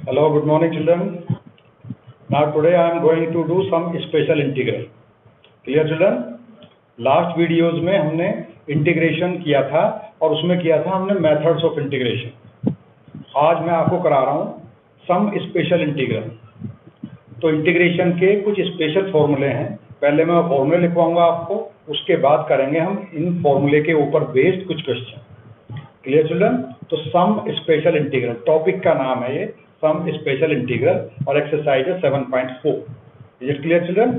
Hello, good morning children. Now today I am going to do some special integral. Clear children? Last videos में हमने integration किया था और उसमें किया था हमने मेथड्स ऑफ इंटीग्रेशन. आज मैं आपको करा रहा हूँ सम स्पेशल इंटीग्रल. तो इंटीग्रेशन के कुछ स्पेशल फॉर्मूले हैं. पहले मैं फॉर्मूले लिखवाऊंगा आपको, उसके बाद करेंगे हम इन फॉर्मूले के ऊपर बेस्ड कुछ क्वेश्चन. Clear children? तो सम स्पेशल इंटीग्रल टॉपिक का नाम है ये, सम स्पेशल इंटीग्रल, और एक्सरसाइज है 7.4. Is it clear children?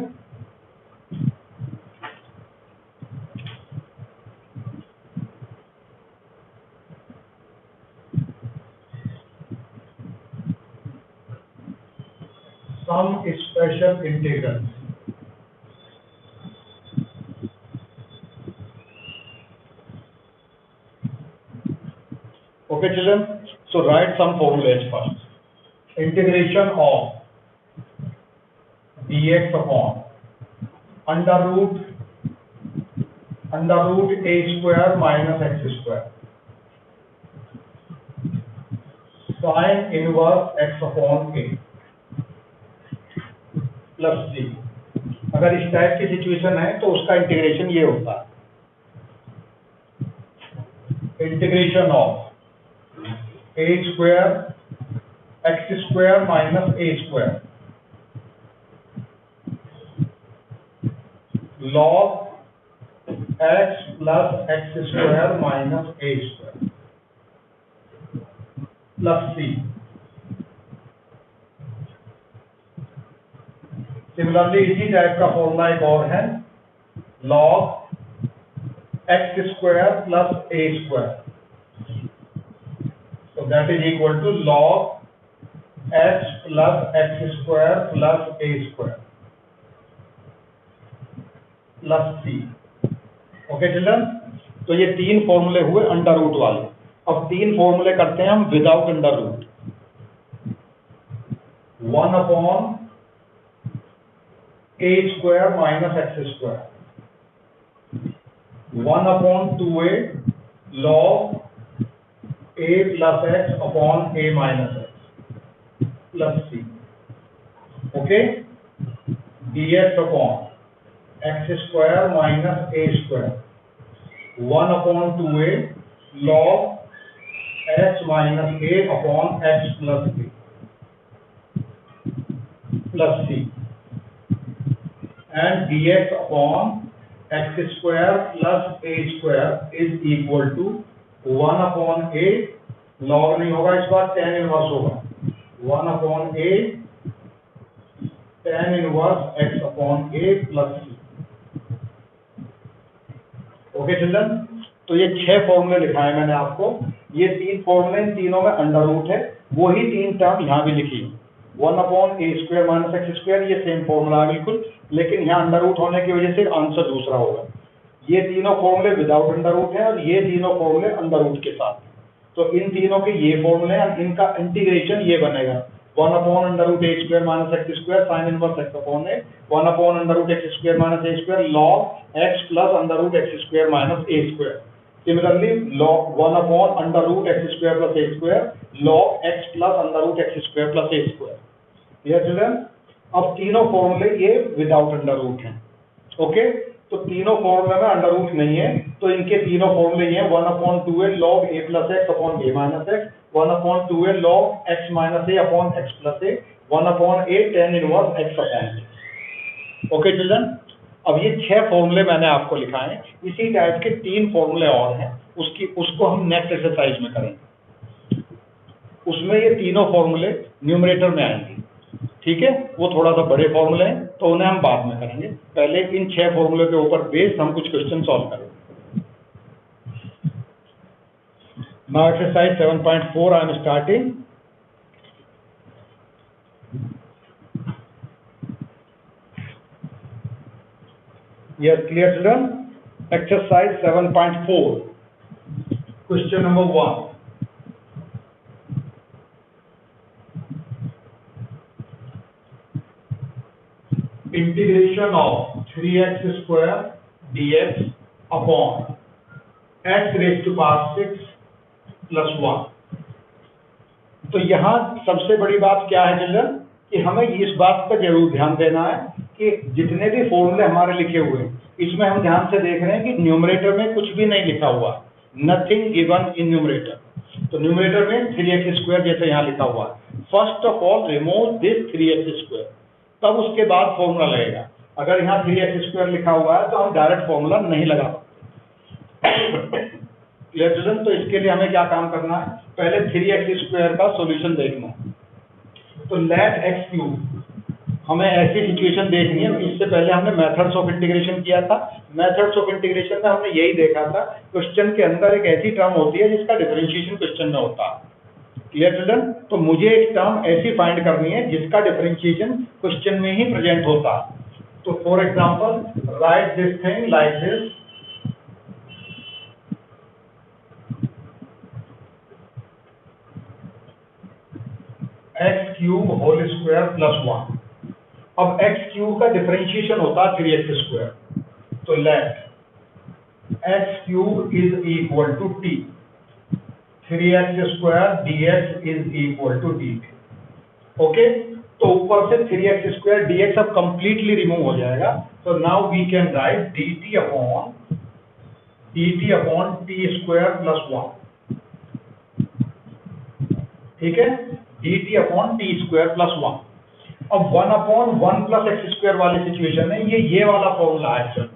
Some special integral. Okay children, so write some formulas first. Integration of dx upon under root a square minus x square sin inverse x upon a plus c. अगर इस type की situation है तो उसका integration ये होता है. Integration of a square x square minus a square log x plus x square minus a square plus c. Similarly इसी टाइप का फॉर्मूला एक और है, log x square plus a square. So that is equal to log x plus x square plus a square plus c. Okay children? तो ये तीन फॉर्मूले हुए अंडर रूट वाले. अब तीन फॉर्मूले करते हैं हम without under root. 1 upon a square minus x square, 1 upon 2a log a plus x upon a minus x plus c. Okay, dx upon x square minus a square, 1 upon 2a log x minus a upon x plus b plus c, and dx upon x square plus a square is equal to 1 upon a log नहीं होगा इस बार, tan inverse होगा. 1 upon a tan inverse x upon a plus c. Okay children? तो ये 6 फॉर्मूले लिखाए मैंने आपको. ये तीन फॉर्मूले, इन तीनों में अंडर रूट है. वही तीन टर्म यहाँ भी लिखी. 1 upon a square minus x square, ये सेम फॉर्मूला है बिल्कुल, लेकिन यहाँ अंडर रूट होने की वजह से आंसर दूसरा होगा. ये तीनों फॉर्मूले विदाउट अंडर रूट है और ये तीनों फॉर्मूले अंडर रूट के साथ. तो इन तीनों के ये फॉर्मूले हैं, इनका इंटीग्रेशन ये बनेगा 1 upon under root a square minus x square sine inverse x upon a, 1 upon under root x square minus a square log x plus under root x square minus a square. Similarly log 1 upon under root x square plus a square log x plus under root x square plus a square. Clear children? अब तीनों फॉर्मूले ये without under root हैं. Okay, तो तीनों फॉर्मूले में under root नहीं है, तो इनके तीनों फॉर्मूले ये हैं 1 upon 2a log a plus x upon a minus x, 1 upon 2a log x minus a upon x plus a, 1 upon a tan inverse x upon a. Okay children? अब ये 6 फॉर्मूले मैंने आपको लिखाए हैं. इसी टाइप के 3 फॉर्मूले और हैं, उसको हम नेक्स्ट एक्सरसाइज में करेंगे. उसमें ये तीनों फॉर्मूले न्यूमरेटर में आएंगे. ठीक है, वो थोड़ा सा बड़े फॉर्मूले हैं तो उन्हें हम बाद में करेंगे. पहले इन 6 फॉर्मूले के ऊपर बेस्ड हम कुछ क्वेश्चन सॉल्व करेंगे. Now exercise 7.4 I am starting. Yes clear children? Exercise 7.4 question number 1. Integration of 3x square dx upon x raised to power 6 plus 1. तो यहाँ सबसे बड़ी बात क्या है चिल्ड्रन, कि हमें इस बात पर जरूर ध्यान देना है कि जितने भी फॉर्मूले हमारे लिखे हुए हैं इसमें हम ध्यान से देख रहे हैं कि न्यूमरेटर में कुछ भी नहीं लिखा हुआ, नथिंग गिवन इन न्यूमरेटर। तो न्यूमरेटर में 3x² जैसे यहाँ लिखा हुआ है। First of all remove this 3x², तब उसके बाद फॉर्मूला लगेगा। अगर यहाँ 3x² लिखा हुआ है तो हम डायरेक्ट फॉर्मूला नहीं लगा सकते। Clear children? तो इसके लिए हमें क्या काम करना है, पहले 3x² का सॉल्यूशन देखना है। तो लेट x³ हमें ऐसी सिचुएशन देखनी है, इससे पहले हमने मेथड्स ऑफ इंटीग्रेशन किया था। मेथड्स ऑफ इंटीग्रेशन में हमने यही देखा था, क्वेश्चन के अंदर एक ऐसी टर्म होती है जिसका डिफरेंशिएशन क्वेश्चन में होता है। Clear children? तो मुझे एक टर्म ऐसी फाइंड करनी है जिसका डिफरेंशिएशन क्वेश्चन में ही प्रेजेंट होता है। तो for example write this thing like this, x³ whole square plus 1। अब x³ का डिफरेंशिएशन होता है 3x²। तो let x³ is equal to t, 3x² dx is equal to dt। Okay, तो ऊपर से 3x² dx अब कंप्लीटली रिमूव हो जाएगा। तो now we can write dt upon t² plus 1। ठीक है, dt अपॉन t² प्लस 1। अब 1/1 प्लस x² वाली सिचुएशन है, ये वाला फॉर्मूला है सर,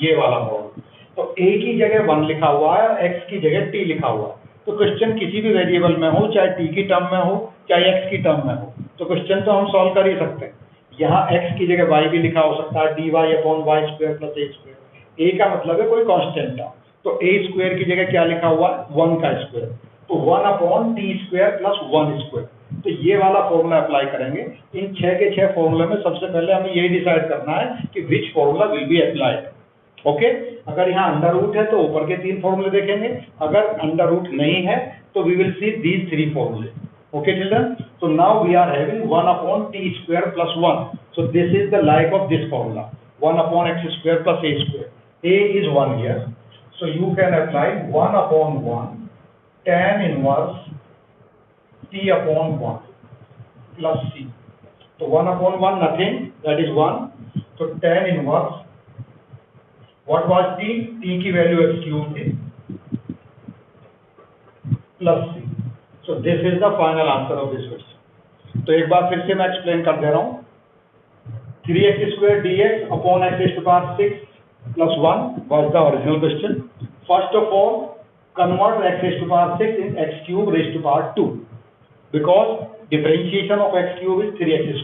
ये वाला फॉर्मूला। तो a की जगह 1 लिखा हुआ है और x की जगह t लिखा हुआ है। तो क्वेश्चन किसी भी वेरिएबल में हो, चाहे t की टर्म में हो चाहे x की टर्म में हो, तो क्वेश्चन तो हम सॉल्व कर ही सकते हैं। यहाँ x की जगह y भी लिखा हो सकता है, dy upon y² plus a²। a का मतलब है कोई कांस्टेंट था, तो a² की जगह क्या लिखा हुआ है, 1 का स्क्वायर। तो 1/t² प्लस 1²। तो ये वाला फॉर्मूला अप्लाई करेंगे। इन 6 के 6 फॉर्मूले में सबसे पहले हमें यही डिसाइड करना है कि which formula will be applied. Okay, अगर यहाँ अंडर रूट है तो ऊपर के 3 फॉर्मूले देखेंगे, अगर अंडर रूट नहीं है तो वी विल सी दीज 3 फॉर्मूले। Okay children, so now we are having 1/t² plus 1. So this is the like of this formula, 1/x² plus a². A is 1 here, so you can apply 1/1 tan inverse t upon 1 plus c. So 1/1 nothing, that is 1. So tan inverse, what was t? T की value x³ थी plus c. So this is the final answer of this question. तो एक बार फिर से मैं explain कर दे रहा हूँ। 3x² dx upon x⁻6 plus 1 was the original question. First of all, convert x⁻6 in x³⁻2 because differentiation of x³ is 3x².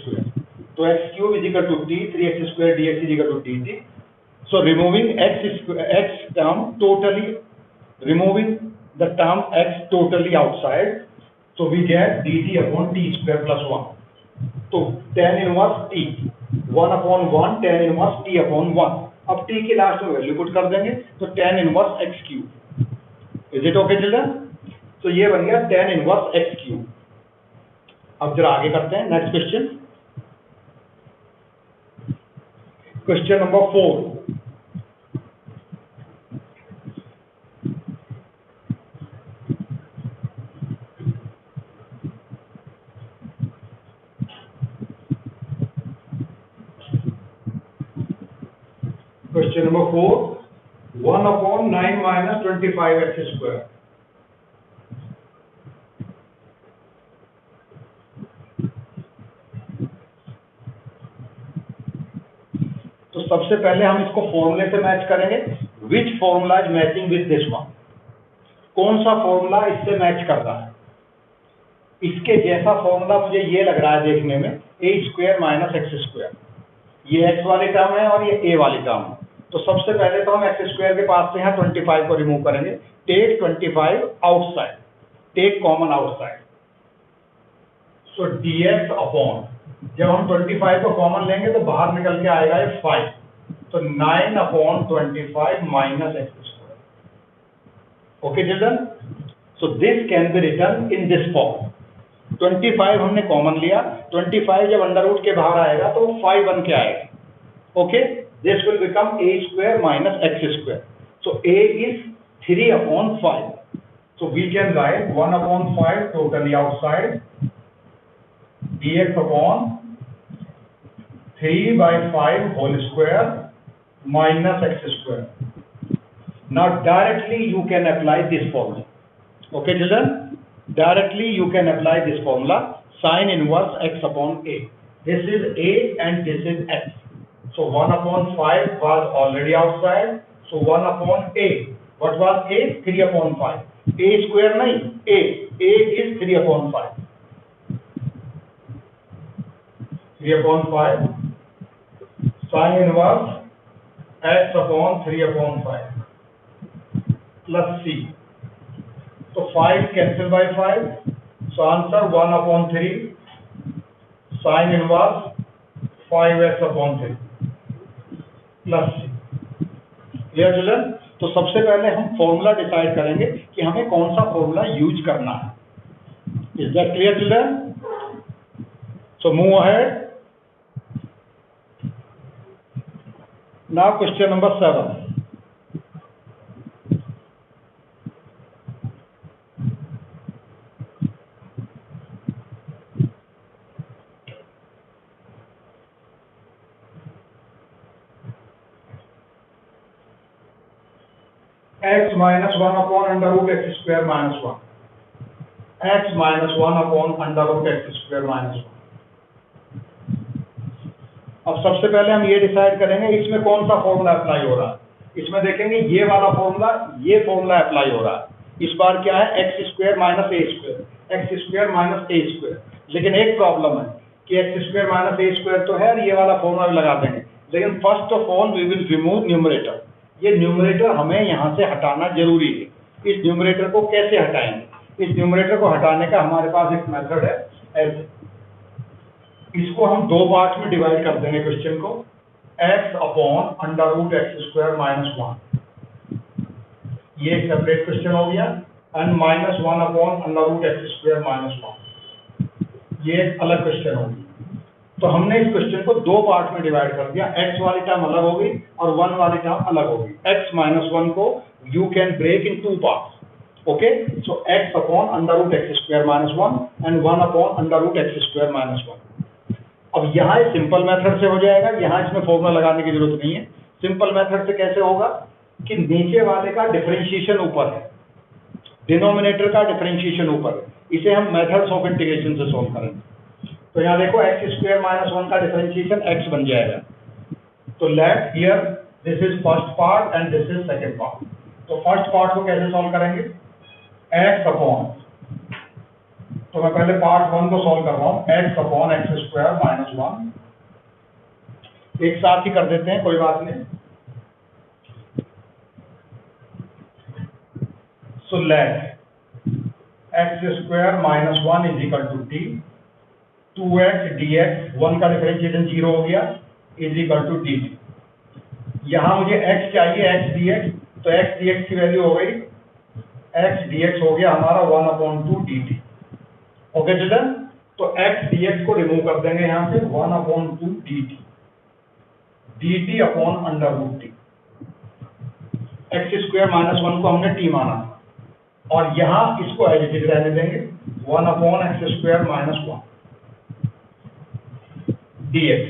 So x³ is equal to t, 3x² dx is equal to dt. So removing x term totally, removing the term x totally outside, so we get dt upon t² plus 1. तो tan inverse t, 1/1 tan inverse t upon 1. अब t की last में value put कर देंगे, तो tan inverse x³। Is it okay children? तो ये बन गया tan inverse x³। अब जरा आगे करते हैं next question. Question number 4। Question number 4, 1/9 minus 25x²। तो सबसे पहले हम इसको फॉर्मूले से मैच करेंगे। Which formula is matching with this one? कौन सा फॉर्मूला इससे मैच कर रहा है? इसके जैसा फॉर्मूला मुझे ये लग रहा है देखने में, a² माइनस x²। ये x वाली टर्म है और ये a वाली टर्म है। तो सबसे पहले तो हम x² के पास से यहाँ 25 को रिमूव करेंगे। Take 25 outside, take common outside. So dx upon, जब हम 25 को कॉमन लेंगे तो बाहर निकल के आएगा ये 5। तो 9/25 minus x²। Okay children, so this can be written in this form. 25 हमने कॉमन लिया, 25 जब अंडर रूट के बाहर आएगा तो 5 बन के आएगा। Okay, this will become a² minus x². So a is 3/5. So we can write 1 upon 5 totally outside dx upon 3 by 5 whole square minus x square. Now directly you can apply this formula. Okay children, directly you can apply this formula, sin inverse x upon a. This is a and this is x. So 1 upon 5 was already outside. So 1 upon a. What was a? 3 upon 5. A square nahi, a. A is 3 upon 5. 3 upon 5. Sin inverse x upon 3 upon 5 plus c. So 5 cancel by 5. So answer 1 upon 3 sin inverse 5x upon 3 plus c. Clear children? तो सबसे पहले हम formula decide करेंगे कि हमें कौन सा formula use करना है. Is that clear children? So move ahead. Now question number 7. x minus 1 upon under root x square minus 1. x minus 1 upon under root x square minus 1. अब सबसे पहले हम ये डिसाइड करेंगे इसमें कौन सा फॉर्मूला अप्लाई हो रहा है. इसमें देखेंगे ये वाला फॉर्मूला, ये फॉर्मूला अप्लाई हो रहा है. इस बार क्या है? एक्स स्क्वायर माइनस ए स्क्वायर, एक्स स्क्वायर माइनस ए स्क्वायर. लेकिन एक प्रॉब्लम है कि एक्स स्क्वायर माइनस ए स्क्वायर तो है, ये वाला फॉर्मूला भी लगा देंगे. लेकिन first of all we will remove numerator. ये न्यूमरेटर हमें यहाँ से हटाना जरूरी है. इस न्यूमरेटर को कैसे हटाएंगे? इस न्यूमरेटर को हटाने का हमारे पास एक मेथड है. ऐसे इसको हम दो पार्ट में डिवाइड कर देंगे क्वेश्चन को. x upon under root x square minus 1, ये एक सेपरेट क्वेश्चन हो गया. And minus 1 upon under root x square minus 1, ये एक अलग क्वेश्चन हो गया. तो हमने इस क्वेश्चन को दो पार्ट में डिवाइड कर दिया. x वाली टर्म अलग हो गई और 1 वाली टर्म अलग हो गई. x माइनस 1 को you can break in two parts. Okay, so x upon under root x square minus 1 and 1 upon under root x square minus 1. अब यहाँ सिंपल मेथड से हो जाएगा, यहाँ इसमें फॉर्मूला लगाने की जरूरत नहीं है. सिंपल मेथड से कैसे होगा कि नीचे वाले का डिफरेंशिएशन ऊपर है, डिनोमिनेटर का डिफरेंशिएशन ऊपर है. इसे हम मेथड्स ऑफ इंटीग्रेशन से सॉल्व करेंगे. तो यहाँ देखो एक्स स्क्वायर माइनस 1 का डिफरेंशिएशन x बन जाएगा. तो let here this is first part and this is second part. तो फर्स्ट पार्ट को कैसे सॉल्व करेंगे? x अपॉन, तो मैं पहले पार्ट 1 को सॉल्व कर रहा हूँ. x upon x square minus 1 एक साथ ही कर देते हैं, कोई बात नहीं. So let x square minus 1 is equal to t 2x dx, 1 का डिफरेंशिएशन 0 हो गया, इज इक्वल टू dt. यहाँ मुझे x चाहिए, x dx, तो x dx की वैल्यू हो गई, x dx हो गया हमारा 1 अपॉन 2 dt. Okay children? तो x dx को रिमूव कर देंगे यहाँ से, 1 upon 2 dt, dt upon under root t. X square minus 1 को हमने t माना और यहाँ इसको एज इट इज रहने देंगे, 1 upon x square minus 1 dx.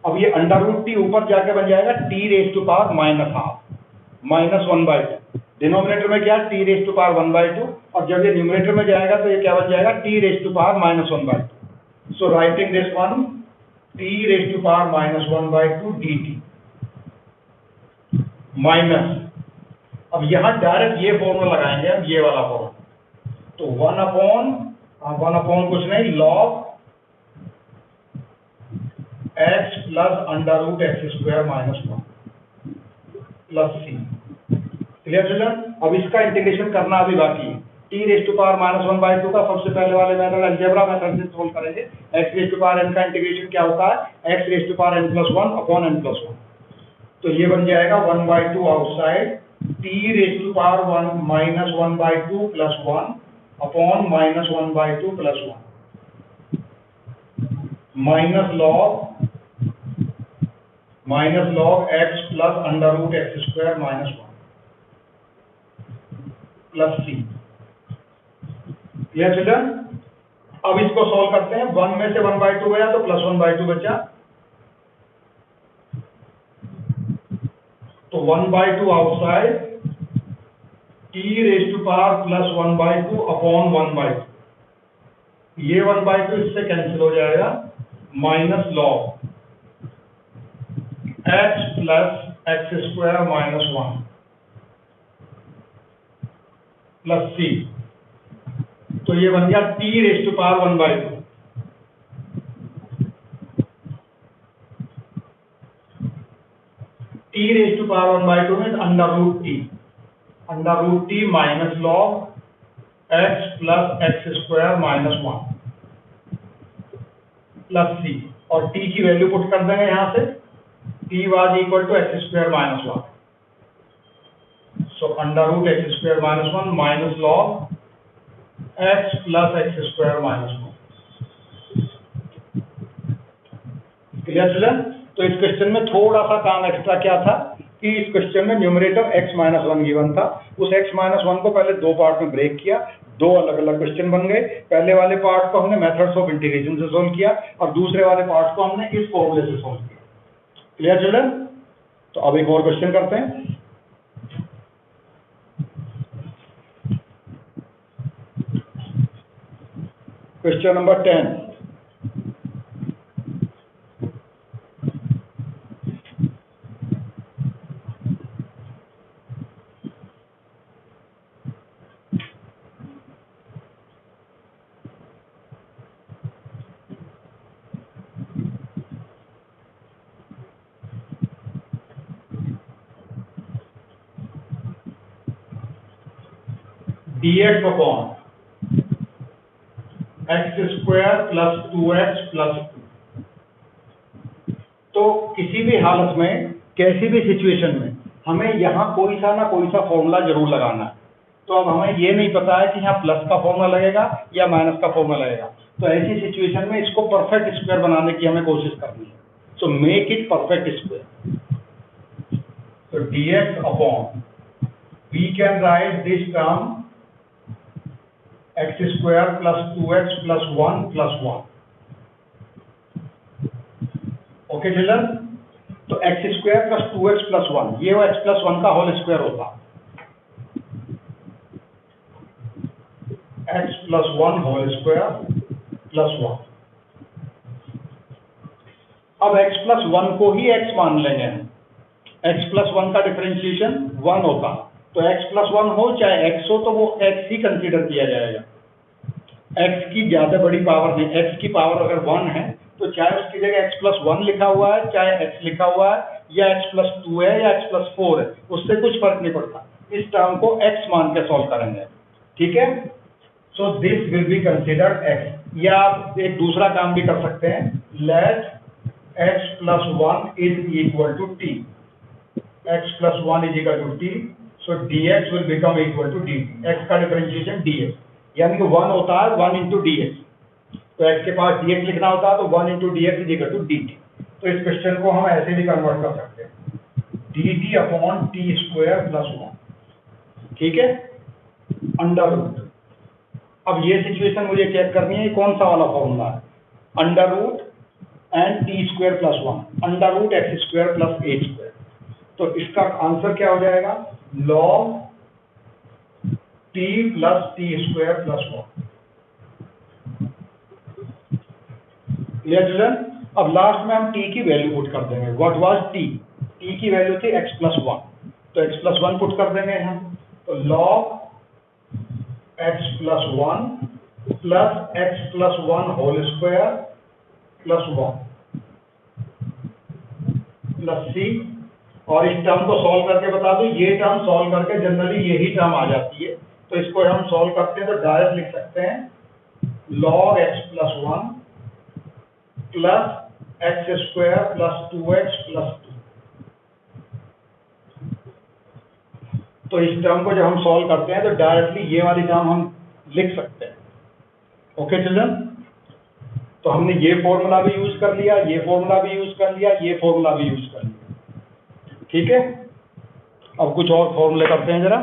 अब ये अंडर रूट टी ऊपर जाके बन जाएगा t raise to power minus half, minus 1/2. Denominator में क्या? t रेज टू पावर 1/2, और जब ये न्यूमरेटर में जाएगा तो ये क्या बन जाएगा? t raise to power minus 1/2. So writing this one, t raise to power minus 1/2 dt minus. अब यहाँ डायरेक्ट ये फॉर्मूला लगाएंगे हम, ये वाला फॉर्मूला. तो 1 अपॉन कुछ नहीं, log x plus under root x square minus 1 plus c. Clear children? अब इसका इंटीग्रेशन करना अभी बाकी है. t raise to power minus 1/2 का सबसे पहले वाले मेथड अलजेब्रा मेथड से सोल्व करेंगे. x raise to power n का इंटीग्रेशन क्या होता है? x raise to power n plus 1 upon n plus 1. तो ये बन जाएगा 1/2 outside, t raise to power 1 minus 1/2 plus 1 upon minus 1/2 plus 1 minus log x plus under root x square minus 1 plus C. Clear children? अब इसको solve करते हैं। 1 में से 1/2 गया तो प्लस 1/2 बचा, तो 1/2 outside, t raise to power plus 1/2 upon 1/2। ये 1/2 इससे कैंसिल हो जाएगा, minus log x plus x square minus 1 plus C. तो ये बन गया t raise to power 1/2। t raise to power 1/2 में under root T minus log x plus x square minus 1 plus C, और t की value put कर देंगे यहां से, t was equal to x square minus 1। So under root x square minus 1 minus log x plus x square minus 1। Clear children? तो इस question में थोड़ा सा काम एक्स्ट्रा क्या था कि इस क्वेश्चन में न्यूमरेटर x माइनस 1 गिवन था। उस x माइनस 1 को पहले दो पार्ट में ब्रेक किया, दो अलग अलग क्वेश्चन बन गए। पहले वाले पार्ट को हमने मेथड्स ऑफ इंटीग्रेशन से सोल्व किया और दूसरे वाले पार्ट को हमने इस फॉर्मूले से सोल्व किया। Clear children? तो अब एक और क्वेश्चन करते हैं। Question number 10। dx upon x square plus 2x plus 2। तो किसी भी हालत में, कैसी भी सिचुएशन में हमें यहाँ कोई सा ना कोई सा फॉर्मूला जरूर लगाना है। तो अब हमें ये नहीं पता है कि यहाँ प्लस का फॉर्मूला लगेगा या माइनस का फॉर्मूला लगेगा। तो ऐसी सिचुएशन में इसको परफेक्ट स्क्वायर बनाने की हमें कोशिश करनी है। So make it perfect square. तो dx अपॉन, we can write this term x square plus 2x plus 1 plus 1। Okay children? तो x square plus 2x plus 1, ये वो x प्लस 1 का होल स्क्वायर होता। x plus 1 whole square plus 1। अब x plus 1 को ही x मान लेंगे हम। x प्लस 1 का डिफरेंशिएशन 1 होता, तो x प्लस 1 हो चाहे x हो तो वो x ही कंसीडर किया जाएगा। x की ज्यादा बड़ी पावर नहीं, x की पावर अगर 1 है तो चाहे उसकी जगह x प्लस 1 लिखा हुआ है, चाहे x लिखा हुआ है, या x प्लस 2 है या x प्लस 4 है, उससे कुछ फर्क नहीं पड़ता। इस टर्म को x मान के सॉल्व करेंगे। ठीक है? So this will be considered x। या आप एक दूसरा काम भी कर सकते हैं, let x plus 1 is equal to t। x plus 1 is equal to t, so dx will become equal to dt। x का डिफरेंशिएशन dx, यानी कि 1 होता है 1 इंटू dx। तो x के पास dx लिखना होता है तो 1 into dx is equal to dt। तो इस क्वेश्चन को हम ऐसे भी कन्वर्ट कर सकते हैं, dt upon t square plus 1। ठीक है? Under root. अब ये सिचुएशन मुझे चेक करनी है कौन सा वाला फॉर्मूला है, under root and t square plus 1, under root x square plus a square. तो इसका आंसर क्या हो जाएगा, log t plus t square plus 1। Clear children? अब लास्ट में हम t की वैल्यू पुट कर देंगे। What was t? t की वैल्यू थी x प्लस 1, तो x प्लस 1 पुट कर देंगे हम। तो log x plus 1 plus x plus 1 whole square plus 1 plus c। और इस टर्म को सॉल्व करके बता दो, ये टर्म सॉल्व करके जनरली यही टर्म आ जाती है। तो इसको हम सॉल्व करते हैं तो डायरेक्ट लिख सकते हैं log x plus 1 plus x square plus 2x plus 2। तो इस टर्म को जब हम सॉल्व करते हैं तो डायरेक्टली ये वाली टर्म हम लिख सकते हैं। Okay children? तो हमने ये फॉर्मूला भी यूज कर लिया, ये फॉर्मूला भी यूज कर लिया, ये फॉर्मूला भी यूज कर लिया। ठीक है? अब कुछ और फॉर्मूले करते हैं जरा।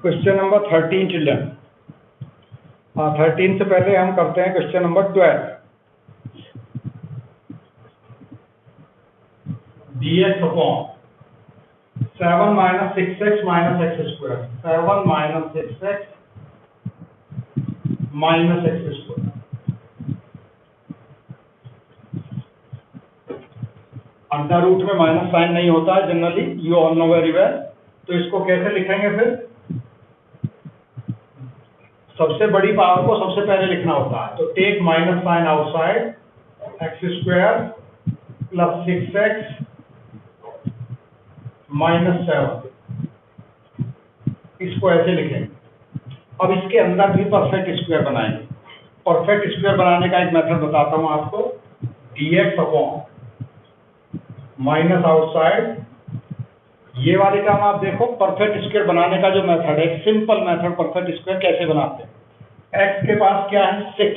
Question number 13 children. 13 से पहले हम करते हैं क्वेश्चन नंबर 12। dx अपॉन 7 minus 6x minus x square, 7 minus 6x minus x square. Under root में माइनस साइन नहीं होता है generally, you all know very well. तो इसको कैसे लिखेंगे फिर? सबसे बड़ी पावर को सबसे पहले लिखना होता है, तो take minus sign outside, x square plus 6x minus 7, इसको ऐसे लिखेंगे। अब इसके अंदर भी परफेक्ट स्क्वायर बनाएंगे। परफेक्ट स्क्वायर बनाने का एक मेथड बताता हूं आपको। dx अपॉन माइनस आउटसाइड, ये वाली काम आप देखो। परफेक्ट स्क्वायर बनाने का जो मेथड है, एक सिंपल मेथड, परफेक्ट स्क्वायर कैसे बनाते हैं। x के पास क्या है 6,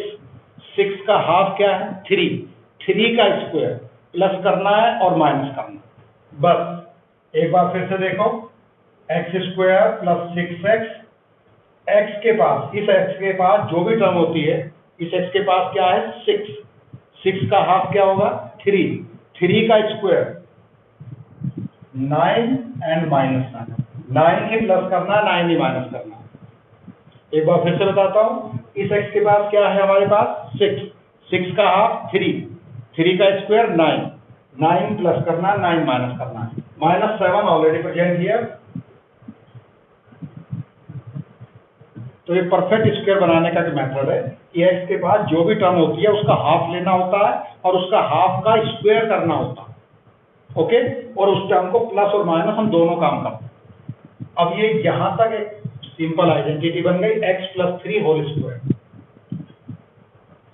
6 का हाफ क्या है 3, 3 का स्क्वायर प्लस करना है और माइनस करना है। बस एक बार फिर से देखो, x square plus 6x, x के पास, इस x के पास जो भी टर्म होती है, इस x के पास क्या है 6, 6 का हाफ क्या होगा 3, 3 का square 9 and minus 9 he plus करना, 9 ही माइनस करना। एक बार फिर से बताता हूं, इस x के पास क्या है हमारे पास 6, 6 का हाफ 3, 3 का स्क्वायर 9, 9 प्लस करना, 9 माइनस करना। -7 ऑलरेडी प्रेजेंट हियर। तो ये परफेक्ट स्क्वायर बनाने का मेथड है कि x के पास जो भी टर्म होती है उसका हाफ लेना होता है और उसका हाफ का स्क्वायर करना होता है। ओके, और उस टर्म को प्लस और माइनस हम दोनों काम करते हैं। अब ये यहां तक एक सिंपल आइडेंटिटी बन गई, x plus 3 whole square.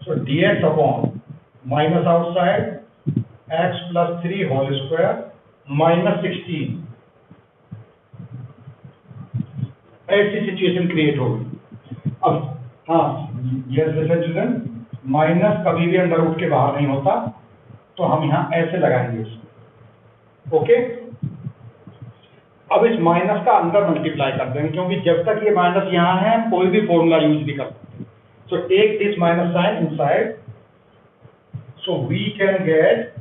So dx upon minus outside x plus 3 whole square minus 16। ऐसी सिचुएशन क्रिएट होगी। अब हाँ, यस चिल्ड्रन, माइनस कभी भी अंडर रूट के बाहर नहीं होता, तो हम यहाँ ऐसे लगाएंगे इसको। ओके, अब इस माइनस का अंदर मल्टीप्लाई कर देंगे, क्योंकि जब तक ये माइनस यहाँ है हम कोई भी फॉर्मूला यूज भी कर सकते हैं। So take this minus sign inside, so we can get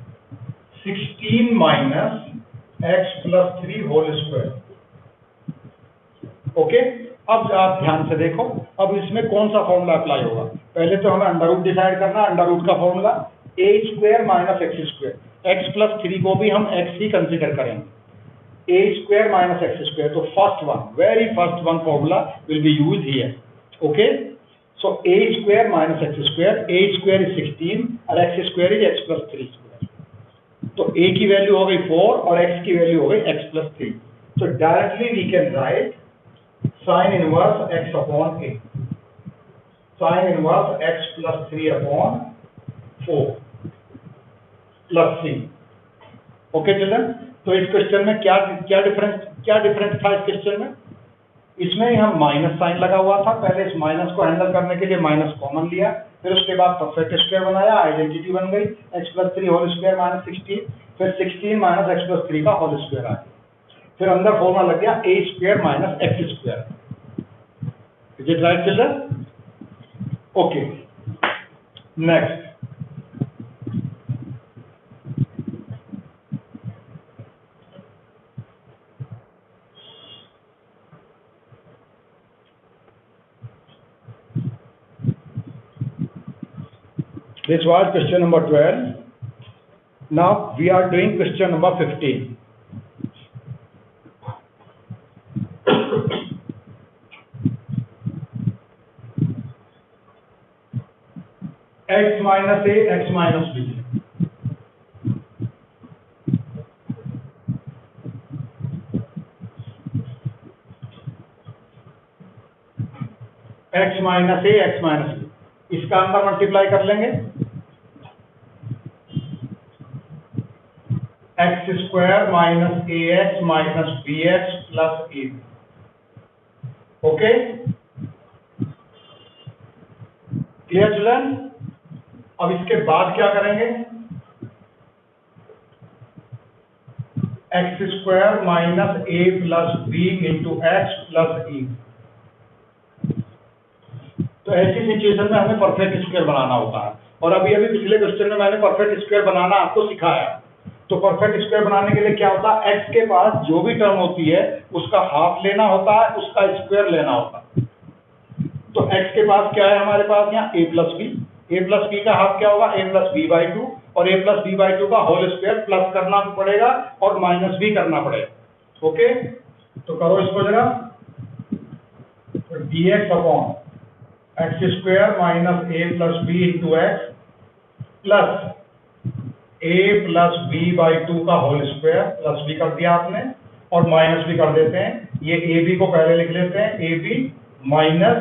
16 minus x plus 3 whole square. Okay, अब आप ध्यान से देखो, अब इसमें कौन सा फॉर्मूला अप्लाई होगा। पहले तो हमें अंडर रूट डिसाइड करना। अंडर रूट का formula a square minus x square, x plus 3 को भी हम x ही कंसीडर करेंगे। a square minus x square, तो first one, very first one formula will be use here. Okay, so a square minus x square, a square is 16 और x square is x plus 3 square. तो a की value हो गई 4 और x की value हो गई x प्लस 3। तो directly we can write sin inverse x upon a, sin inverse x plus 3 upon 4 plus c। Okay children, तो इस क्वेश्चन में क्या डिफरेंस था इस क्वेश्चन में? इसमें हम माइनस साइन लगा हुआ था। पहले इस माइनस को हैंडल करने के लिए माइनस कॉमन लिया, फिर उसके बाद परफेक्ट स्क्वायर बनाया, आइडेंटिटी बन गई x plus 3 whole square minus 16, फिर 16 माइनस एक्स प्लस 3 का होल स्क्वायर आया, फिर अंदर फॉर्मूला लग गया a square minus x square. Is it right, children? Okay. Next. This was question number 12. Now we are doing question number 15. x minus a, x minus b, x minus a, x minus b, इसका अंदर multiply कर लेंगे। x square minus A x minus B x plus A. Okay, clear children? अब इसके बाद क्या करेंगे? X square minus ए plus B into x plus E. तो ऐसी सिचुएशन में हमें परफेक्ट स्क्वायर बनाना होता है। और अभी अभी पिछले क्वेश्चन में मैंने परफेक्ट स्क्वायर बनाना आपको सिखाया। तो परफेक्ट स्क्वायर बनाने के लिए क्या होता है, x के पास जो भी टर्म होती है उसका हाफ लेना होता है, उसका स्क्वायर लेना होता है। तो x के पास क्या है हमारे पास यहाँ a प्लस बी का हाफ क्या होगा, a plus B by two, और a plus B by two का होल स्क्वायर प्लस करना भी पड़ेगा और माइनस भी करना पड़ेगा। ओके, तो करो इसको जरा। dx upon x square minus A plus B into x plus a plus B by two का होल स्क्वायर, प्लस भी कर दिया आपने और माइनस भी कर देते हैं। ये ए बी को पहले लिख लेते हैं, a b minus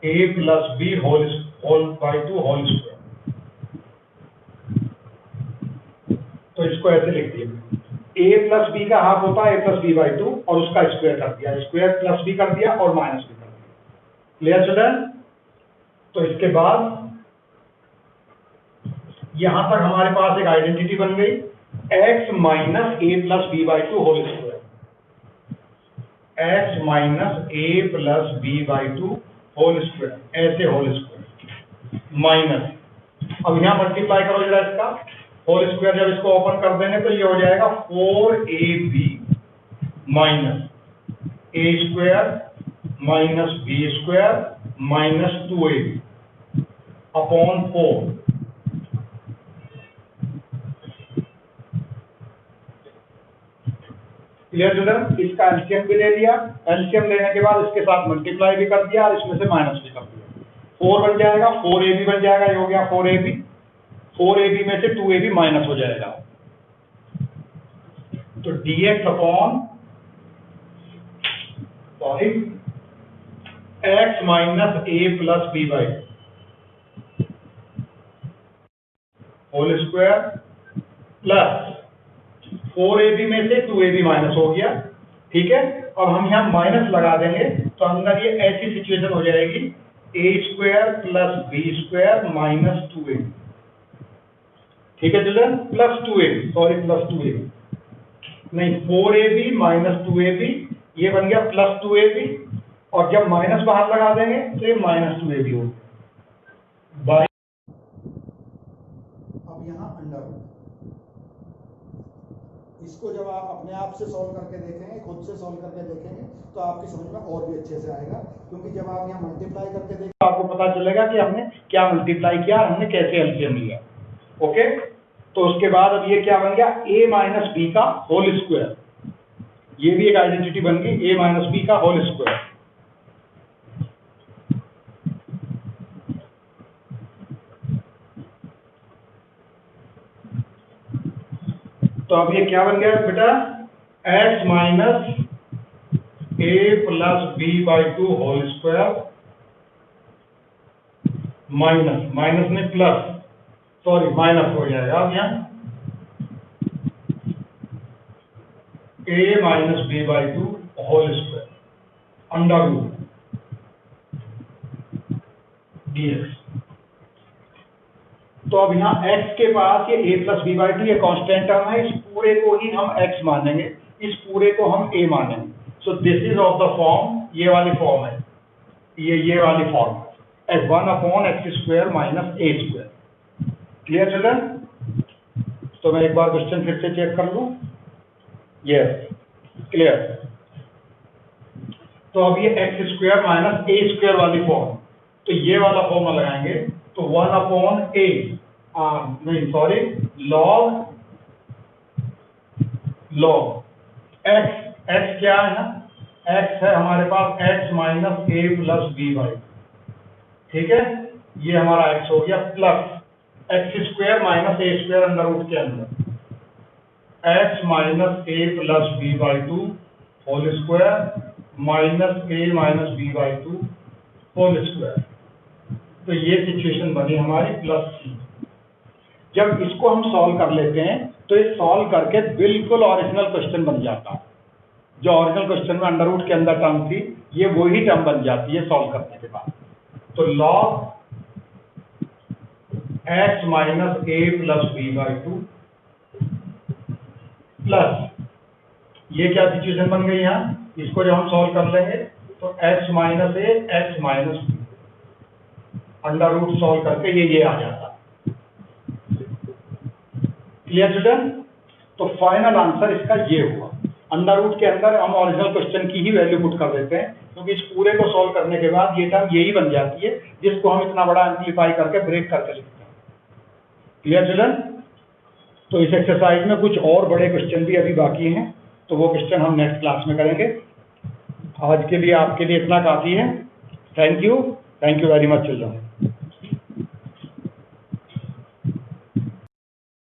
a plus b whole by two whole square. तो इसको ऐसे लिख दिया, a प्लस बी का हाफ होता है a plus B by two और उसका स्क्वायर कर दिया, स्क्वायर प्लस भी कर दिया और माइनस भी कर दिया। Clear children? तो इसके बाद यहां तक हमारे पास एक आइडेंटिटी बन गई, x minus A plus B by two whole square, x minus A plus B by two whole square, ऐसे होल स्क्वायर माइनस, अब यहां मल्टीप्लाई करो जरा इसका होल स्क्वायर, जब इसको ओपन कर देंगे तो ये हो जाएगा 4ab माइनस ए square minus B square minus 2ab upon 4। Clear children? इसका एलसीएम भी ले लिया, एलसीएम लेने के बाद इसके साथ मल्टीप्लाई भी कर दिया और इसमें से माइनस भी कर दिया, 4 बन जाएगा, 4ab बन जाएगा, ये हो गया 4ab, 4ab में से 2ab माइनस हो जाएगा। तो dx upon sorry x minus A plus B by whole square plus 4ab में से 2ab माइनस हो गया। ठीक है, अब हम यहाँ माइनस लगा देंगे तो अंदर ये ऐसी सिचुएशन हो जाएगी, a square plus b square minus 2ab। ठीक है children, plus 2ab, sorry plus 2ab नहीं, 4ab माइनस 2ab, ये बन गया प्लस 2ab, और जब माइनस बाहर लगा देंगे तो ये माइनस 2ab हो बाई, अब यहाँ अंडर, इसको जब आप अपने आप से सॉल्व करके देखेंगे, खुद से सॉल्व करके देखेंगे तो आपकी समझ में और भी अच्छे से आएगा, क्योंकि जब आप यहाँ मल्टीप्लाई करके देखेंगे तो आपको पता चलेगा कि हमने क्या मल्टीप्लाई किया, हमने कैसे एलसीएम लिया। ओके, तो उसके बाद अब ये क्या बन गया, a माइनस बी का होल स्क्वायर, ये भी एक आइडेंटिटी बन गई, a माइनस बी का होल स्क्वायर। तो अब ये क्या बन गया बेटा, x minus A plus B by two whole square minus, minus में प्लस, सॉरी माइनस हो जाएगा अब यहाँ a minus B by two whole square under root dx। तो अब यहाँ x के पास ये a plus B by two ये कॉन्स्टेंट टर्म है, इस पूरे को ही हम x मानेंगे, इस पूरे को हम a मानेंगे। So this is of the form, ये वाली फॉर्म है, ये वाली फॉर्म है, one upon x square minus ए स्क्वायर। Clear children? तो मैं एक बार क्वेश्चन फिर से चेक कर लूं, यस क्लियर। तो अब ये एक्स स्क्वायर माइनस ए स्क्वायर वाली फॉर्म, तो ये वाला फॉर्मूला लगाएंगे तो 1 अपॉन ए, नहीं सॉरी, लॉग एक्स क्या है ना, एक्स है हमारे पास x minus A plus B by, ठीक है, ये हमारा एक्स हो गया, प्लस एक्स स्क्वायर माइनस ए स्क्वायर अंडर रूट के अंदर x minus A plus B by two whole square minus A minus B by two whole square. तो ये सिचुएशन बनी हमारी प्लस सी। जब इसको हम सॉल्व कर लेते हैं तो ये सॉल्व करके बिल्कुल ओरिजिनल क्वेश्चन बन जाता है, जो ओरिजिनल क्वेश्चन में अंडर रूट के अंदर टर्म थी ये वही टर्म बन जाती है सॉल्व करने के बाद। तो log x minus A plus B by two plus, ये क्या सिचुएशन बन गई यहाँ, इसको जब हम सॉल्व कर लेंगे तो x minus A x minus B, under root solve करके ये आ जाता। Clear children? तो फाइनल आंसर इसका ये हुआ। अंडर रूट के अंदर हम ओरिजिनल क्वेश्चन की ही वैल्यू पुट कर देते हैं, क्योंकि इस पूरे को सॉल्व करने के बाद ये टर्म यही बन जाती है, जिसको हम इतना बड़ा एम्पलीफाई करके ब्रेक करके लिखते हैं। Clear children? तो इस एक्सरसाइज में कुछ और बड़े क्वेश्चन भी अभी बाकी हैं, तो वो क्वेश्चन हम नेक्स्ट क्लास में करेंगे। आज के लिए आपके लिए इतना काफी है। Thank you very much children.